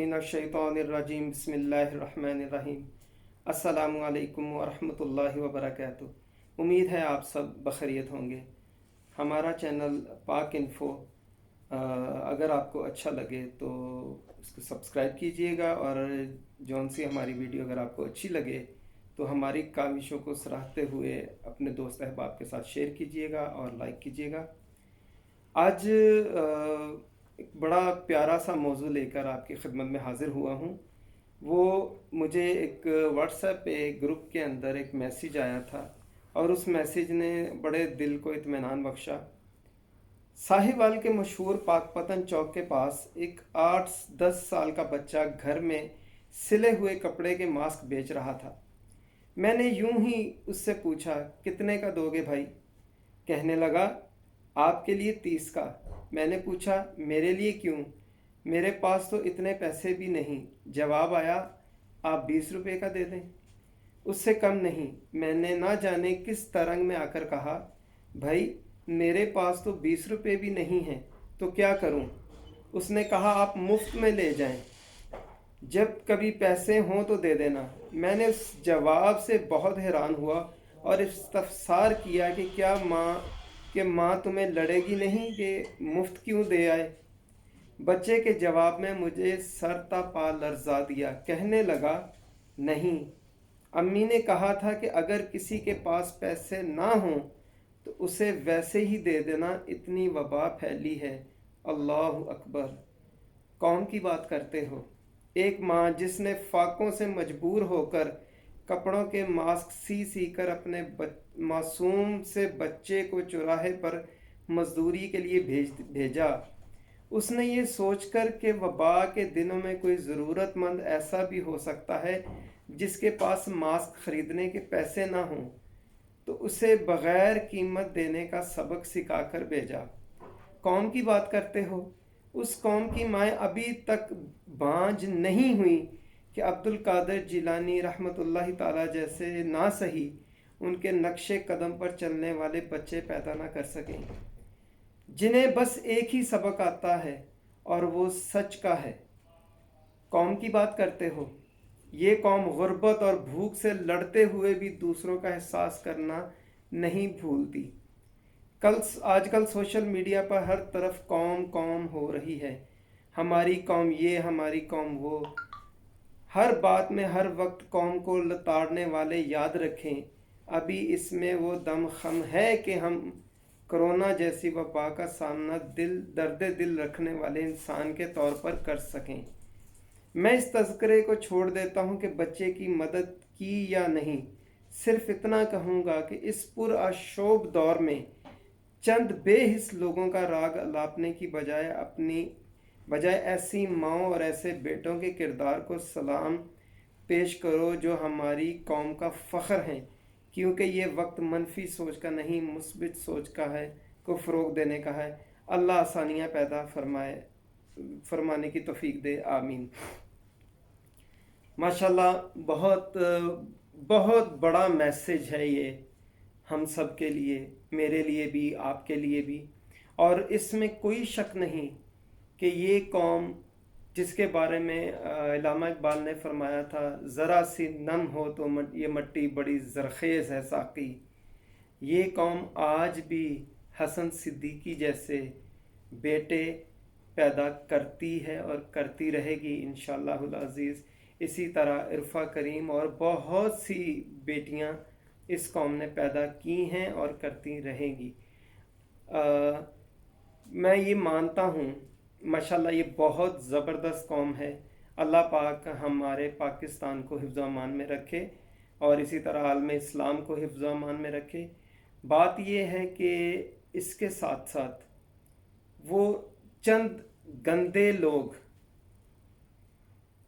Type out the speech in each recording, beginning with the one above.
من الشیطان الرجیم بسم اللہ الرحمن الرحیم۔ السلام علیکم ورحمۃ اللہ وبرکاتہ۔ امید ہے آپ سب بخیریت ہوں گے۔ ہمارا چینل پاک انفو اگر آپ کو اچھا لگے تو اس کو سبسکرائب کیجئے گا، اور جون سی ہماری ویڈیو اگر آپ کو اچھی لگے تو ہماری کاوشوں کو سراہتے ہوئے اپنے دوست احباب کے ساتھ شیئر کیجئے گا اور لائک کیجئے گا۔ آج ایک بڑا پیارا سا موضوع لے کر آپ کی خدمت میں حاضر ہوا ہوں۔ وہ مجھے ایک واٹس ایپ پہ گروپ کے اندر ایک میسیج آیا تھا، اور اس میسیج نے بڑے دل کو اطمینان بخشا۔ ساہیوال کے مشہور پاک پتن چوک کے پاس ایک 8-10 سال کا بچہ گھر میں سلے ہوئے کپڑے کے ماسک بیچ رہا تھا۔ میں نے یوں ہی اس سے پوچھا، کتنے کا دو گے بھائی؟ کہنے لگا، آپ کے لیے 30 کا۔ میں نے پوچھا، میرے لیے کیوں؟ میرے پاس تو اتنے پیسے بھی نہیں۔ جواب آیا، آپ 20 روپے کا دے دیں، اس سے کم نہیں۔ میں نے نہ جانے کس ترنگ میں آ کر کہا، بھائی میرے پاس تو 20 روپے بھی نہیں ہیں، تو کیا کروں؟ اس نے کہا، آپ مفت میں لے جائیں، جب کبھی پیسے ہوں تو دے دینا۔ میں نے اس جواب سے بہت حیران ہوا اور استفسار کیا کہ ماں تمہیں لڑے گی نہیں کہ مفت کیوں دے آئے؟ بچے کے جواب میں مجھے سر تا پا لرزا دیا۔ کہنے لگا، نہیں، امی نے کہا تھا کہ اگر کسی کے پاس پیسے نہ ہوں تو اسے ویسے ہی دے دینا، اتنی وبا پھیلی ہے۔ اللہ اکبر! قوم کی بات کرتے ہو۔ ایک ماں جس نے فاقوں سے مجبور ہو کر کپڑوں کے ماسک سی کر اپنے معصوم سے بچے کو چوراہے پر مزدوری کے لیے بھیجا، اس نے یہ سوچ کر کہ وبا کے دنوں میں کوئی ضرورت مند ایسا بھی ہو سکتا ہے جس کے پاس ماسک خریدنے کے پیسے نہ ہوں، تو اسے بغیر قیمت دینے کا سبق سکھا کر بھیجا۔ قوم کی بات کرتے ہو۔ اس قوم کی مائیں ابھی تک بانجھ نہیں ہوئیں کہ عبد القادر جیلانی رحمۃ اللہ تعالیٰ جیسے نہ صحیح ان کے نقش قدم پر چلنے والے بچے پیدا نہ کر سکیں، جنہیں بس ایک ہی سبق آتا ہے اور وہ سچ کا ہے۔ قوم کی بات کرتے ہو۔ یہ قوم غربت اور بھوک سے لڑتے ہوئے بھی دوسروں کا احساس کرنا نہیں بھولتی۔ آج کل سوشل میڈیا پر ہر طرف قوم ہو رہی ہے، ہماری قوم یہ، ہماری قوم وہ۔ ہر بات میں ہر وقت قوم کو لتاڑنے والے یاد رکھیں، ابھی اس میں وہ دم خم ہے کہ ہم کرونا جیسی وبا کا سامنا درد دل رکھنے والے انسان کے طور پر کر سکیں۔ میں اس تذکرے کو چھوڑ دیتا ہوں کہ بچے کی مدد کی یا نہیں، صرف اتنا کہوں گا کہ اس پرآشوب دور میں چند بے حس لوگوں کا راگ الاپنے کی بجائے ایسی ماؤں اور ایسے بیٹوں کے کردار کو سلام پیش کرو جو ہماری قوم کا فخر ہیں، کیونکہ یہ وقت منفی سوچ کا نہیں، مثبت سوچ کا ہے، کو فروغ دینے کا ہے۔ اللہ آسانیاں پیدا فرمانے کی توفیق دے، آمین۔ ماشاءاللہ، بہت بہت بڑا میسیج ہے یہ ہم سب کے لیے، میرے لیے بھی، آپ کے لیے بھی، اور اس میں کوئی شک نہیں کہ یہ قوم جس کے بارے میں علامہ اقبال نے فرمایا تھا، ذرا سی نم ہو تو یہ مٹی بڑی زرخیز ہے ساقی، یہ قوم آج بھی حسن صدیقی جیسے بیٹے پیدا کرتی ہے اور کرتی رہے گی انشاءاللہ العزیز۔ اسی طرح عرفہ کریم اور بہت سی بیٹیاں اس قوم نے پیدا کی ہیں اور کرتی رہیں گی۔ میں یہ مانتا ہوں، ماشاءاللہ یہ بہت زبردست قوم ہے۔ اللہ پاک ہمارے پاکستان کو حفظ و امان میں رکھے، اور اسی طرح عالم اسلام کو حفظ و امان میں رکھے۔ بات یہ ہے کہ اس کے ساتھ ساتھ وہ چند گندے لوگ،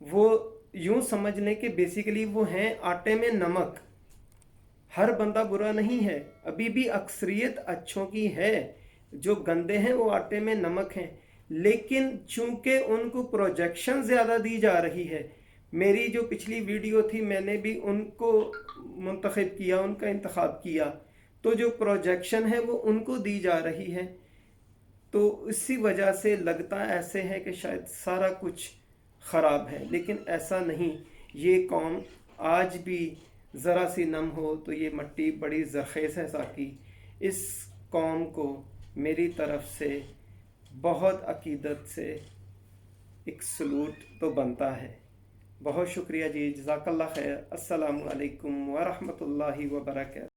وہ یوں سمجھ لیں کہ بیسیکلی وہ ہیں آٹے میں نمک۔ ہر بندہ برا نہیں ہے، ابھی بھی اکثریت اچھوں کی ہے، جو گندے ہیں وہ آٹے میں نمک ہیں، لیکن چونکہ ان کو پروجیکشن زیادہ دی جا رہی ہے۔ میری جو پچھلی ویڈیو تھی میں نے بھی ان کو منتخب کیا، ان کا انتخاب کیا، تو جو پروجیکشن ہے وہ ان کو دی جا رہی ہے، تو اسی وجہ سے لگتا ایسے ہے کہ شاید سارا کچھ خراب ہے، لیکن ایسا نہیں. یہ قوم آج بھی ذرا سی نم ہو تو یہ مٹی بڑی زرخیز ہے ساقی. اس قوم کو میری طرف سے بہت عقیدت سے ایک سلوٹ تو بنتا ہے. بہت شکریہ جی، جزاک اللہ خیر. السلام علیکم ورحمۃ اللہ وبرکاتہ.